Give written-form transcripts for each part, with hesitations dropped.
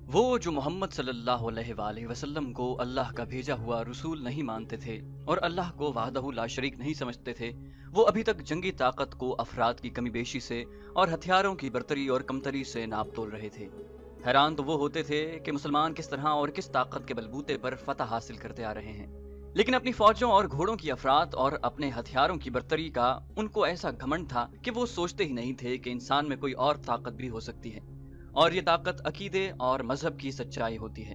وہ جو محمد صلی اللہ علیہ وآلہ وسلم کو اللہ کا بھیجا ہوا رسول نہیں مانتے تھے اور اللہ کو وحدہ لا شریک نہیں سمجھتے تھے، وہ ابھی تک جنگی طاقت کو افراد کی کمی بیشی سے اور ہتھیاروں کی برتری اور کمتری سے ناپ تول رہے تھے۔ حیران تو وہ ہوتے تھے کہ مسلمان کس طرح اور کس طاقت کے بلبوتے پر فتح حاصل کرتے آ رہے ہیں، لیکن اپنی فوجوں اور گھوڑوں کی افراد اور اپنے ہتھیاروں کی برتری کا ان کو ایسا گھمنڈ تھا کہ وہ سوچتے ہی نہیں تھے کہ انسان میں کوئی اور طاقت بھی ہو سکتی ہے، اور یہ طاقت عقیدے اور مذہب کی سچائی ہوتی ہے۔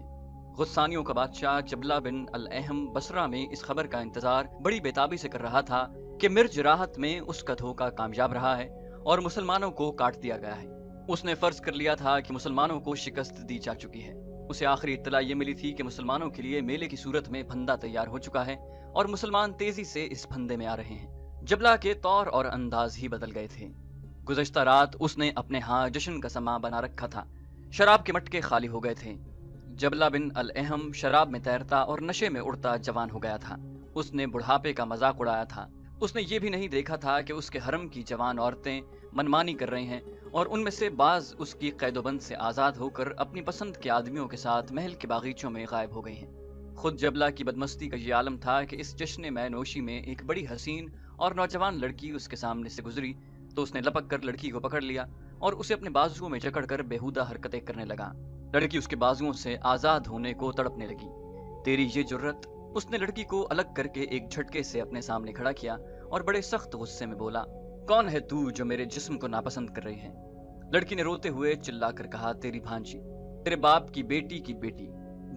غسانیوں کا بادشاہ جبلہ بن الاحم بصرہ میں اس خبر کا انتظار بڑی بےتابی سے کر رہا تھا کہ مرج راحت میں اس کا دھوکہ کامیاب رہا ہے اور مسلمانوں کو کاٹ دیا گیا ہے۔ اس نے فرض کر لیا تھا کہ مسلمانوں کو شکست دی جا چکی ہے۔ اسے آخری اطلاع یہ ملی تھی کہ مسلمانوں کے لیے میلے کی صورت میں پھندا تیار ہو چکا ہے اور مسلمان تیزی سے اس پھندے میں آ رہے ہیں۔ جبلہ کے طور اور انداز ہی بدل گئے تھے۔ گزشتہ رات اس نے اپنے ہاں جشن کا سماں بنا رکھا تھا، شراب کے مٹکے خالی ہو گئے تھے۔ جبلہ بن الاحم شراب میں تیرتا اور نشے میں اڑتا جوان ہو گیا تھا۔ اس نے بڑھاپے کا مذاق اڑایا تھا۔ اس نے یہ بھی نہیں دیکھا تھا کہ اس کے حرم کی جوان عورتیں منمانی کر رہی ہیں اور ان میں سے بعض اس کی قید و بند سے آزاد ہو کر اپنی پسند کے آدمیوں کے ساتھ محل کے باغیچوں میں غائب ہو گئی ہیں۔ خود جبلہ کی بدمستی کا یہ عالم تھا کہ اس جشن میں نوشی میں ایک بڑی حسین اور نوجوان لڑکی اس کے سامنے سے گزری تو اس نے لپک کر لڑکی کو پکڑ لیا اور اسے اپنے بازوؤں میں جکڑ کر بےہودہ حرکتیں کرنے لگا۔ لڑکی اس کے بازوؤں سے آزاد ہونے کو تڑپنے لگی۔ تیری یہ جرت! اس نے لڑکی کو الگ کر کے ایک جھٹکے سے اپنے سامنے کھڑا کیا اور بڑے سخت غصے میں بولا، کون ہے تو جو میرے جسم کو ناپسند کر رہی ہے؟ لڑکی نے روتے ہوئے چلا کر کہا، تیری بھانجی، تیرے باپ کی بیٹی۔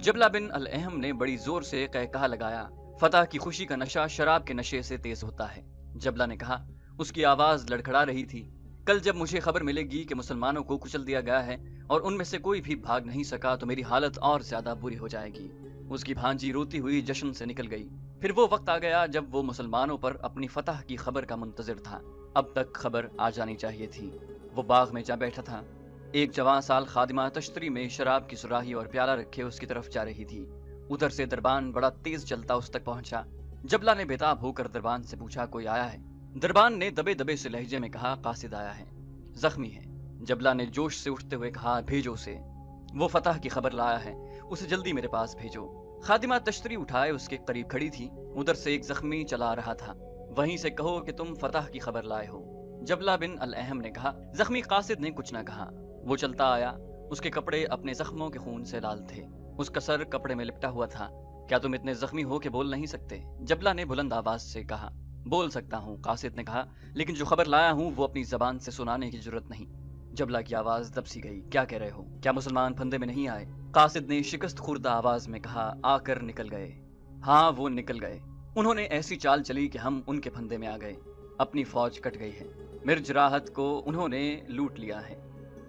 جبلہ بن الاحم نے بڑی زور سے قہقہہ لگایا۔ فتح کی خوشی کا نشہ شراب کے نشے سے تیز ہوتا ہے، جبلہ نے کہا۔ اس کی آواز لڑکھڑا رہی تھی، کل جب مجھے خبر ملے گی کہ مسلمانوں کو کچل دیا گیا ہے اور ان میں سے کوئی بھی بھاگ نہیں سکا تو میری حالت اور زیادہ بری ہو جائے گی۔ اس کی بھانجی روتی ہوئی جشن سے نکل گئی۔ پھر وہ وقت آ گیا جب وہ مسلمانوں پر اپنی فتح کی خبر کا منتظر تھا۔ اب تک خبر آ جانی چاہیے تھی۔ وہ باغ میں جا بیٹھا تھا۔ ایک جوان سال خادمہ تشتری میں شراب کی سراہی اور پیالہ رکھے اس کی طرف جا رہی تھی۔ ادھر سے دربان بڑا تیز چلتا اس تک پہنچا۔ جبلہ نے بےتاب ہو کر دربان سے پوچھا، کوئی آیا ہے؟ دربان نے دبے دبے سے لہجے میں کہا، قاصد آیا ہے، زخمی ہے۔ جبلہ نے جوش سے اٹھتے ہوئے کہا، بھیجو اسے، وہ فتح کی خبر لایا ہے، اسے جلدی میرے پاس بھیجو۔ خادمہ تشتری اٹھائے اس کے قریب کھڑی تھی۔ ادھر سے ایک زخمی چلا آ رہا تھا، وہیں سے کہو کہ تم فتح کی خبر لائے ہو۔ جبلہ بن الاحم نے کہا۔ زخمی قاصد نے کچھ نہ کہا، وہ چلتا آیا۔ اس کے کپڑے اپنے زخموں کے خون سے لال تھے، اس کا سر کپڑے میں لپٹا ہوا تھا۔ کیا تم اتنے زخمی ہو کہ بول نہیں سکتے؟ جبلہ نے بلند آواز سے کہا۔ بول سکتا ہوں، قاصد نے کہا، لیکن جو خبر لایا ہوں وہ اپنی زبان سے سنانے کی جرت نہیں۔ جبلہ کی آواز دب سی گئی، کیا کہہ رہے ہو؟ کیا مسلمان پھندے میں نہیں آئے؟ قاصد نے شکست خوردہ آواز میں کہا، آ کر نکل گئے۔ ہاں، وہ نکل گئے۔ انہوں نے ایسی چال چلی کہ ہم ان کے پھندے میں آ گئے۔ اپنی فوج کٹ گئی ہے، مرج راحت کو انہوں نے لوٹ لیا ہے۔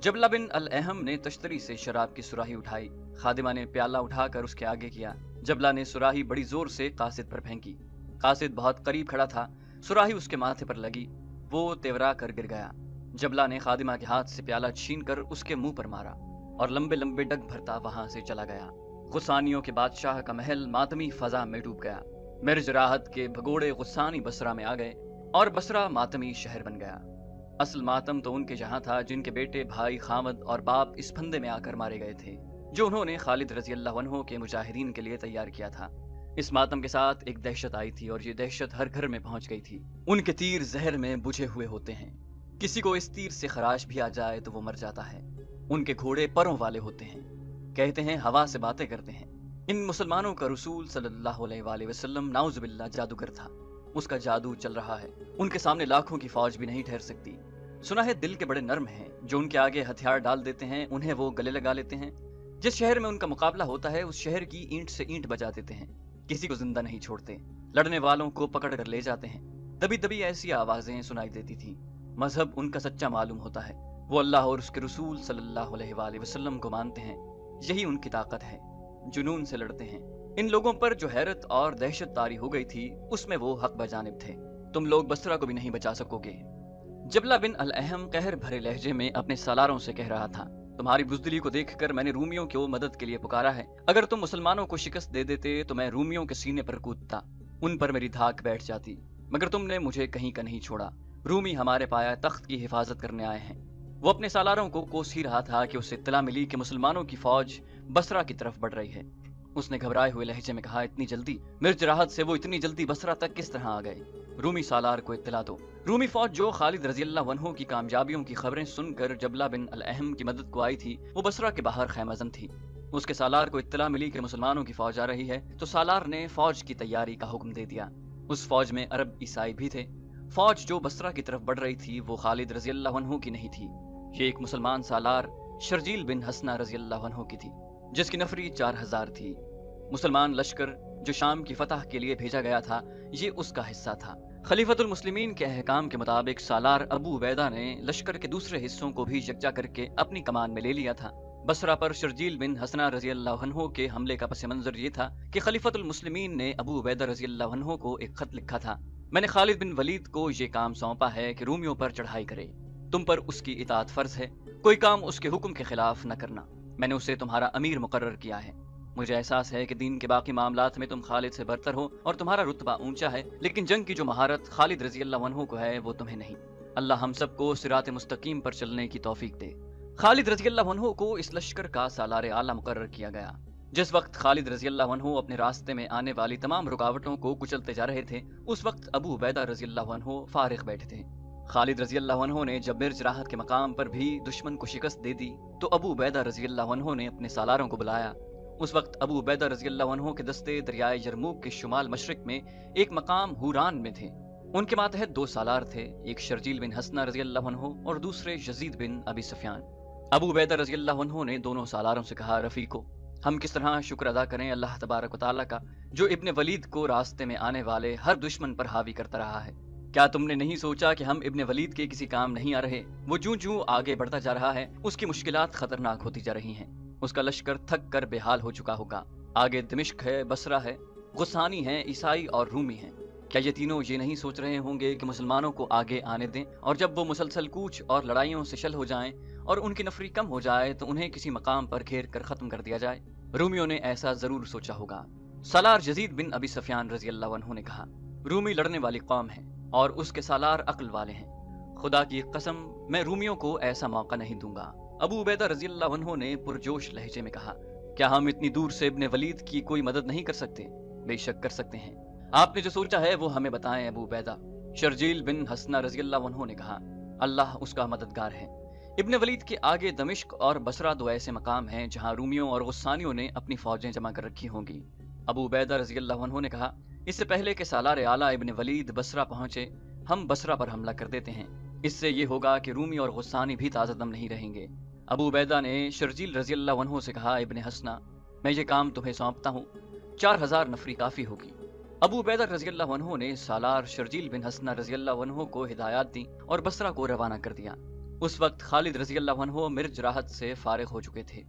جبلہ بن الاحم نے تشتری سے شراب کی سراہی اٹھائی۔ خادمہ نے پیالہ اٹھا کر اس کے آگے کیا۔ جبلہ نے سراہی بڑی زور سے قاصد پر پھینکی۔ قاصد بہت قریب کھڑا تھا، سراہی اس کے ماتھے پر لگی، وہ تیورا کر گر گیا۔ جبلہ نے خادمہ کے ہاتھ سے پیالہ چھین کر اس کے منہ پر مارا اور لمبے لمبے ڈگ بھرتا وہاں سے چلا گیا۔ غسانیوں کے بادشاہ کا محل ماتمی فضا میں ڈوب گیا۔ مرج راحت کے بھگوڑے غسانی بصرہ میں آ گئے اور بصرہ ماتمی شہر بن گیا۔ اصل ماتم تو ان کے جہاں تھا جن کے بیٹے، بھائی، خامد اور باپ اس پھندے میں آ کر مارے گئے تھے، جو انہوں نے خالد رضی اللہ عنہ کے مجاہدین کے لیے تیار کیا تھا۔ اس ماتم کے ساتھ ایک دہشت آئی تھی اور یہ دہشت ہر گھر میں پہنچ گئی تھی۔ ان کے تیر زہر میں بجھے ہوئے ہوتے ہیں، کسی کو اس تیر سے خراش بھی آ جائے تو وہ مر جاتا ہے۔ ان کے گھوڑے پروں والے ہوتے ہیں، کہتے ہیں ہوا سے باتیں کرتے ہیں۔ ان مسلمانوں کا رسول صلی اللہ علیہ وآلہ وسلم نعوذ باللہ جادوگر تھا، اس کا جادو چل رہا ہے، ان کے سامنے لاکھوں کی فوج بھی نہیں ٹھہر سکتی۔ سنا ہے دل کے بڑے نرم ہیں، جو ان کے آگے ہتھیار ڈال دیتے ہیں انہیں وہ گلے لگا لیتے ہیں۔ جس شہر میں ان کا مقابلہ ہوتا ہے اس شہر کی اینٹ سے اینٹ بجا دیتے ہیں، کسی کو زندہ نہیں چھوڑتے، لڑنے والوں کو پکڑ کر لے جاتے ہیں۔ دبی دبی ایسی آوازیں سنائی دیتی تھی۔ مذہب ان کا سچا معلوم ہوتا ہے، وہ اللہ اور اس کے رسول صلی اللہ علیہ وآلہ وسلم کو مانتے ہیں، یہی ان کی طاقت ہے، جنون سے لڑتے ہیں۔ ان لوگوں پر جو حیرت اور دہشت طاری ہو گئی تھی اس میں وہ حق بجانب تھے، تم لوگ بصرہ کو بھی نہیں بچا سکو گے۔ جبلہ بن الاحم قہر بھرے لہجے میں اپنے سالاروں سے کہہ رہا تھا، تمہاری بزدلی کو دیکھ کر میں نے رومیوں کو مدد کے لیے پکارا ہے۔ اگر تم مسلمانوں کو شکست دے دیتے تو میں رومیوں کے سینے پر کودتا، ان پر میری دھاک بیٹھ جاتی، مگر تم نے مجھے کہیں کا نہیں چھوڑا۔ رومی ہمارے پایا تخت کی حفاظت کرنے آئے ہیں، وہ اپنے سالاروں کو کوس ہی رہا تھا کہ اسے اطلاع ملی کہ مسلمانوں کی فوج بصرہ کی طرف بڑھ رہی ہے۔ اس نے گھبرائے ہوئے لہجے میں کہا، اتنی جلدی؟ مرج راحت سے وہ اتنی جلدی بصرہ تک کس طرح آ گئے؟ رومی سالار کو اطلاع دو۔ رومی فوج جو خالد رضی اللہ عنہ کی کامیابیوں کی خبریں سن کر جبلہ بن الاحم کی مدد کو آئی تھی، وہ بصرہ کے باہر خیمہ زن تھی۔ اس کے سالار کو اطلاع ملی کہ مسلمانوں کی فوج آ رہی ہے تو سالار نے فوج کی تیاری کا حکم دے دیا۔ اس فوج میں عرب عیسائی بھی تھے۔ فوج جو بصرہ کی طرف بڑھ رہی تھی وہ خالد رضی اللہ عنہ کی نہیں تھی، یہ ایک مسلمان سالار شرجیل بن حسنہ رضی اللہ عنہ کی تھی، جس کی نفری 4000 تھی۔ مسلمان لشکر جو شام کی فتح کے لیے بھیجا گیا تھا، یہ اس کا حصہ تھا۔ خلیفۃ المسلمین کے احکام کے مطابق سالار ابو عبیدہ نے لشکر کے دوسرے حصوں کو بھی یکجا کر کے اپنی کمان میں لے لیا تھا۔ بصرہ پر شرجیل بن حسنہ رضی اللہ عنہ کے حملے کا پس منظر یہ تھا کہ خلیفۃ المسلمین نے ابو عبیدہ رضی اللہ عنہ کو ایک خط لکھا تھا، میں نے خالد بن ولید کو یہ کام سونپا ہے کہ رومیوں پر چڑھائی کرے، تم پر اس کی اطاعت فرض ہے، کوئی کام اس کے حکم کے خلاف نہ کرنا، میں نے اسے تمہارا امیر مقرر کیا ہے۔ مجھے احساس ہے کہ دین کے باقی معاملات میں تم خالد سے برتر ہو اور تمہارا رتبہ اونچا ہے، لیکن جنگ کی جو مہارت خالد رضی اللہ عنہ کو ہے وہ تمہیں نہیں۔ اللہ ہم سب کو صراط مستقیم پر چلنے کی توفیق دے۔ خالد رضی اللہ عنہ کو اس لشکر کا سالار اعلیٰ مقرر کیا گیا۔ جس وقت خالد رضی اللہ عنہ اپنے راستے میں آنے والی تمام رکاوٹوں کو کچلتے جا رہے تھے، اس وقت ابو عبیدہ رضی اللہ عنہ فارغ بیٹھے تھے۔ خالد رضی اللہ عنہ نے جب مرج راحت کے مقام پر بھی دشمن کو شکست دے دی تو ابو عبیدہ رضی اللہ عنہ نے اپنے سالاروں کو بلایا۔ اس وقت ابو عبیدہ رضی اللہ عنہ کے دستے دریائے یرموک کے شمال مشرق میں ایک مقام حوران میں تھے۔ ان کے ماتحت 2 سالار تھے، ایک شرجیل بن حسنہ رضی اللہ عنہ اور دوسرے یزید بن ابی سفیان۔ ابو عبیدہ رضی اللہ عنہ نے دونوں سالاروں سے کہا، رفیقو، ہم کس طرح شکر ادا کریں اللہ تبارک و تعالیٰ کا جو ابن ولید کو راستے میں آنے والے ہر دشمن پر حاوی کرتا رہا ہے۔ کیا تم نے نہیں سوچا کہ ہم ابن ولید کے کسی کام نہیں آ رہے؟ وہ جوں آگے بڑھتا جا رہا ہے اس کی مشکلات خطرناک ہوتی جا رہی ہیں، اس کا لشکر تھک کر بے حال ہو چکا ہوگا۔ آگے دمشق ہے، بصرہ ہے، غسانی ہیں، عیسائی اور رومی ہیں۔ کیا یہ تینوں یہ نہیں سوچ رہے ہوں گے کہ مسلمانوں کو آگے آنے دیں، اور جب وہ مسلسل کوچ اور لڑائیوں سے شل ہو جائیں اور ان کی نفری کم ہو جائے تو انہیں کسی مقام پر گھیر کر ختم کر دیا جائے؟ رومیوں نے ایسا ضرور سوچا ہوگا۔ سالار یزید بن ابی سفیان رضی اللہ عنہ نے کہا، رومی لڑنے والی قوم ہے اور اس کے سالار عقل والے ہیں، خدا کی قسم میں رومیوں کو ایسا موقع نہیں دوں گا۔ ابو عبیدہ رضی اللہ عنہ نے پرجوش لہجے میں کہا، کیا ہم اتنی دور سے ابن ولید کی کوئی مدد نہیں کر سکتے؟ بے شک کر سکتے ہیں، آپ نے جو سوچا ہے وہ ہمیں بتائیں ابو عبیدہ۔ شرجیل بن حسنہ رضی اللہ عنہ نے کہا، اللہ اس کا مددگار ہے۔ ابن ولید کے آگے دمشق اور بصرہ 2 ایسے مقام ہیں جہاں رومیوں اور غسانیوں نے اپنی فوجیں جمع کر رکھی ہوں گی۔ ابو عبیدہ رضی اللہ عنہ نے کہا، اس سے پہلے کہ سالار اعلیٰ ابن ولید بصرہ پہنچے ہم بصرہ پر حملہ کر دیتے ہیں، اس سے یہ ہوگا کہ رومی اور غسانی بھی تازہ دم نہیں رہیں گے۔ ابو عبیدہ نے شرجیل رضی اللہ عنہ سے کہا، ابن حسنہ، میں یہ کام تمہیں سونپتا ہوں، 4000 نفری کافی ہوگی۔ ابو عبیدہ رضی اللہ عنہ نے سالار شرجیل بن حسنہ رضی اللہ عنہ کو ہدایات دی اور بصرہ کو روانہ کر دیا۔ اس وقت خالد رضی اللہ عنہ مرج راحت سے فارغ ہو چکے تھے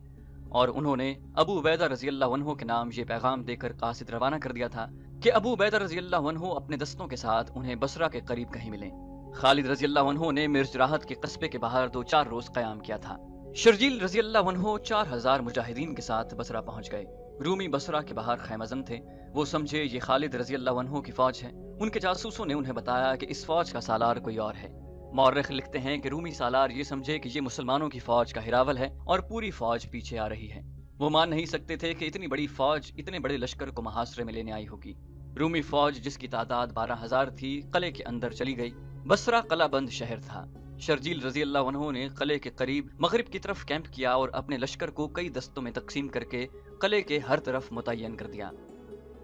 اور انہوں نے ابو عبیدہ رضی اللہ عنہ کے نام یہ پیغام دے کر قاصد روانہ کر دیا تھا کہ ابو عبیدہ رضی اللہ عنہ اپنے دستوں کے ساتھ انہیں بصرہ کے قریب کہیں ملیں۔ خالد رضی اللہ عنہ نے مرج راحت کے قصبے کے باہر 2-4 روز قیام کیا تھا۔ شرجیل رضی اللہ عنہ 4000 مجاہدین کے ساتھ بصرہ پہنچ گئے۔ رومی بصرہ کے باہر خیمہ زن تھے، وہ سمجھے یہ خالد رضی اللہ عنہ کی فوج ہے۔ ان کے جاسوسوں نے انہیں بتایا کہ اس فوج کا سالار کوئی اور ہے۔ مورخ لکھتے ہیں کہ رومی سالار یہ سمجھے کہ یہ مسلمانوں کی فوج کا ہراول ہے اور پوری فوج پیچھے آ رہی ہے۔ وہ مان نہیں سکتے تھے کہ اتنی بڑی فوج اتنے بڑے لشکر کو محاصرے میں لینے آئی ہوگی۔ رومی فوج جس کی تعداد 12000 تھی قلعے کے اندر چلی گئی۔ بصرہ قلعہ بند شہر تھا۔ شرجیل رضی اللہ عنہ نے قلعے کے قریب مغرب کی طرف کیمپ کیا اور اپنے لشکر کو کئی دستوں میں تقسیم کر کے قلعے کے ہر طرف متعین کر دیا۔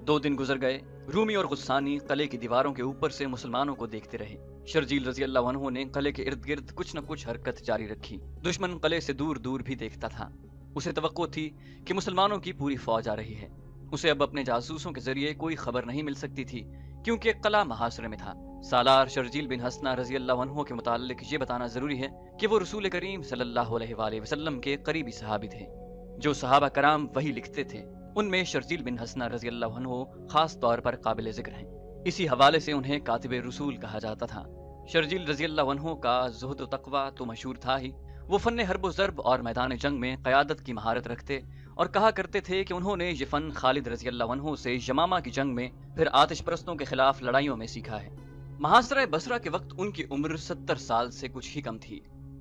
2 دن گزر گئے، رومی اور غسانی قلعے کی دیواروں کے اوپر سے مسلمانوں کو دیکھتے رہے۔ شرجیل رضی اللہ عنہ نے قلعے کے ارد گرد کچھ نہ کچھ حرکت جاری رکھی۔ دشمن قلعے سے دور دور بھی دیکھتا تھا۔ اسے توقع تھی کہ مسلمانوں کی پوری فوج آ رہی ہے۔ اسے اب اپنے جاسوسوں کے ذریعے کوئی خبر نہیں مل سکتی تھی کیونکہ قلعہ محاصرے میں تھا۔ سالار شرجیل بن حسنہ رضی اللہ عنہ کے متعلق یہ بتانا ضروری ہے کہ وہ رسول کریم صلی اللہ علیہ وآلہ وسلم کے قریبی صحابی تھے۔ جو صحابہ کرام وہی لکھتے تھے ان میں شرجیل بن حسنہ رضی اللہ عنہ خاص طور پر قابل ذکر ہیں۔ اسی حوالے سے انہیں کاتب رسول کہا جاتا تھا۔ شرجیل رضی اللہ عنہ کا زہد و تقوی تو مشہور تھا ہی، وہ فن حرب و ضرب اور میدان جنگ میں قیادت کی مہارت رکھتے اور کہا کرتے تھے کہ انہوں نے یہ فن خالد رضی اللہ عنہ سے یمامہ کی جنگ میں پھر آتش پرستوں کے خلاف لڑائیوں میں سیکھا ہے۔ محاصرہ بصرہ کے وقت ان کی عمر 70 سال سے کچھ ہی کم تھی۔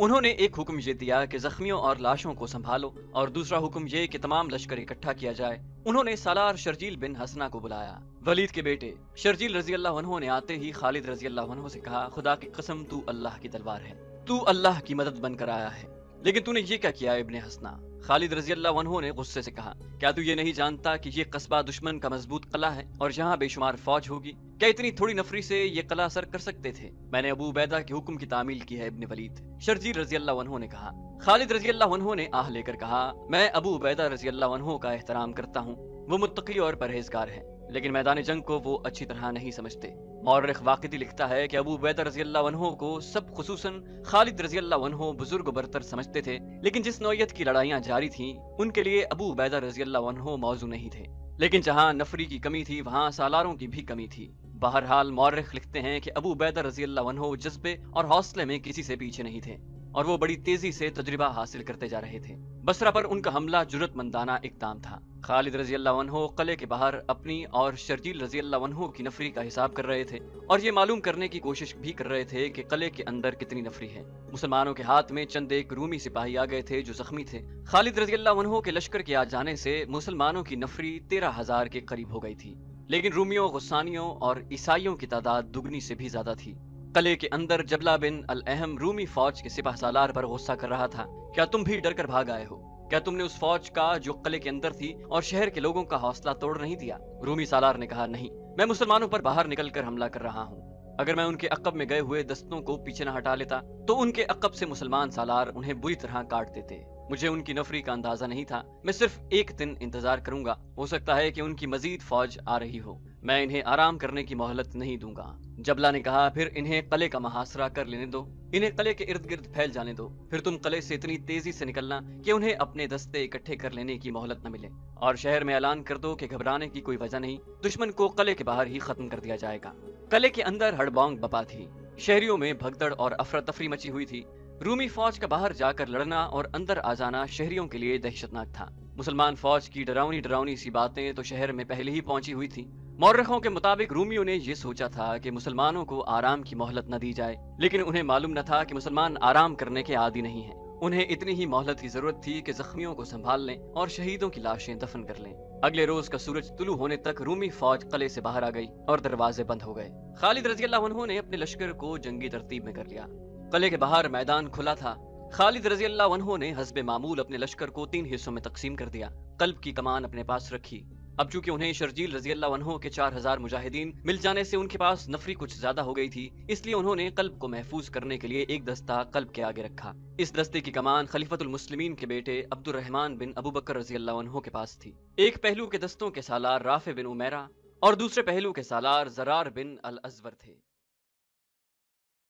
انہوں نے ایک حکم یہ دیا کہ زخمیوں اور لاشوں کو سنبھالو، اور دوسرا حکم یہ کہ تمام لشکر اکٹھا کیا جائے۔ انہوں نے سالار شرجیل بن حسنہ کو بلایا، ولید کے بیٹے۔ شرجیل رضی اللہ عنہ نے آتے ہی خالد رضی اللہ عنہ سے کہا، خدا کی قسم تو اللہ کی تلوار ہے، تو اللہ کی مدد بن کر آیا ہے، لیکن تو نے یہ کیا کیا ابن حسنہ؟ خالد رضی اللہ عنہ نے غصے سے کہا، کیا تو یہ نہیں جانتا کہ یہ قصبہ دشمن کا مضبوط قلعہ ہے اور یہاں بے شمار فوج ہوگی؟ کیا اتنی تھوڑی نفری سے یہ قلعہ سر کر سکتے تھے؟ میں نے ابو عبیدہ کے حکم کی تعمیل کی ہے ابن ولید، شرجیل رضی اللہ عنہ نے کہا۔ خالد رضی اللہ عنہ نے آہ لے کر کہا، میں ابو عبیدہ رضی اللہ عنہ کا احترام کرتا ہوں، وہ متقی اور پرہیزگار ہے، لیکن میدان جنگ کو وہ اچھی طرح نہیں سمجھتے۔ مورخ واقدی لکھتا ہے کہ ابو عبیدہ رضی اللہ عنہ کو سب خصوصاً خالد رضی اللہ عنہ بزرگ و برتر سمجھتے تھے، لیکن جس نوعیت کی لڑائیاں جاری تھیں ان کے لیے ابو عبیدہ رضی اللہ عنہ موضوع نہیں تھے، لیکن جہاں نفری کی کمی تھی وہاں سالاروں کی بھی کمی تھی۔ بہرحال مورخ لکھتے ہیں کہ ابو عبیدہ رضی اللہ عنہ جذبے اور حوصلے میں کسی سے پیچھے نہیں تھے، اور وہ بڑی تیزی سے تجربہ حاصل کرتے جا رہے تھے۔ بصرہ پر ان کا حملہ جرأت مندانہ اقدام تھا۔ خالد رضی اللہ عنہ قلعے کے باہر اپنی اور شرجیل رضی اللہ عنہ کی نفری کا حساب کر رہے تھے، اور یہ معلوم کرنے کی کوشش بھی کر رہے تھے کہ قلعے کے اندر کتنی نفری ہے۔ مسلمانوں کے ہاتھ میں چند ایک رومی سپاہی آ گئے تھے جو زخمی تھے۔ خالد رضی اللہ عنہ کے لشکر کے آ جانے سے مسلمانوں کی نفری 13,000 کے قریب ہو گئی تھی، لیکن رومیوں، غسانیوں اور عیسائیوں کی تعداد دگنی سے بھی زیادہ تھی۔ قلعے کے اندر جبلہ بن الاہم رومی فوج کے سپہ سالار پر غصہ کر رہا تھا، کیا تم بھی ڈر کر بھاگ آئے ہو؟ کیا تم نے اس فوج کا جو قلعے کے اندر تھی اور شہر کے لوگوں کا حوصلہ توڑ نہیں دیا؟ رومی سالار نے کہا، نہیں، میں مسلمانوں پر باہر نکل کر حملہ کر رہا ہوں۔ اگر میں ان کے عقب میں گئے ہوئے دستوں کو پیچھے نہ ہٹا لیتا تو ان کے عقب سے مسلمان سالار انہیں بری طرح کاٹ دیتے۔ مجھے ان کی نفری کا اندازہ نہیں تھا، میں صرف ایک دن انتظار کروں گا، ہو سکتا ہے کہ ان کی مزید فوج آ رہی ہو، میں انہیں آرام کرنے کی مہلت نہیں دوں گا۔ جبلہ نے کہا، پھر انہیں قلعے کا محاصرہ کر لینے دو، انہیں قلعے کے ارد گرد پھیل جانے دو، پھر تم قلعے سے اتنی تیزی سے نکلنا کہ انہیں اپنے دستے اکٹھے کر لینے کی مہلت نہ ملے، اور شہر میں اعلان کر دو کہ گھبرانے کی کوئی وجہ نہیں، دشمن کو قلعے کے باہر ہی ختم کر دیا جائے گا۔ قلعے کے اندر ہڑبونگ بپا تھی، شہریوں میں بھگدڑ اور افراتفری مچی ہوئی تھی۔ رومی فوج کا باہر جا کر لڑنا اور اندر آ جانا شہریوں کے لیے دہشتناک تھا۔ مسلمان فوج کی ڈراؤنی سی باتیں تو شہر میں پہلے ہی پہنچی ہوئی تھی۔ مورخوں کے مطابق رومیوں نے یہ سوچا تھا کہ مسلمانوں کو آرام کی مہلت نہ دی جائے، لیکن انہیں معلوم نہ تھا کہ مسلمان آرام کرنے کے عادی نہیں ہیں۔ انہیں اتنی ہی مہلت کی ضرورت تھی کہ زخمیوں کو سنبھال لیں اور شہیدوں کی لاشیں دفن کر لیں۔ اگلے روز کا سورج طلوع ہونے تک رومی فوج قلعے سے باہر آ گئی اور دروازے بند ہو گئے۔ خالد رضی اللہ عنہ نے اپنے لشکر کو جنگی ترتیب میں کر لیا۔ قلعے کے باہر میدان کھلا تھا۔ خالد رضی اللہ عنہ نے حسب معمول اپنے لشکر کو 3 حصوں میں تقسیم کر دیا۔ قلب کی کمان اپنے پاس رکھی۔ اب چونکہ انہیں شرجیل رضی اللہ عنہ کے 4,000 مجاہدین مل جانے سے ان کے پاس نفری کچھ زیادہ ہو گئی تھی، اس لیے انہوں نے قلب کو محفوظ کرنے کے لیے ایک دستہ قلب کے آگے رکھا۔ اس دستے کی کمان خلیفۃ المسلمین کے بیٹے عبد الرحمن بن ابو بکر رضی اللہ عنہ کے پاس تھی۔ ایک پہلو کے دستوں کے سالار رافع بن عمیرہ اور دوسرے پہلو کے سالار زرار بن الازور تھے۔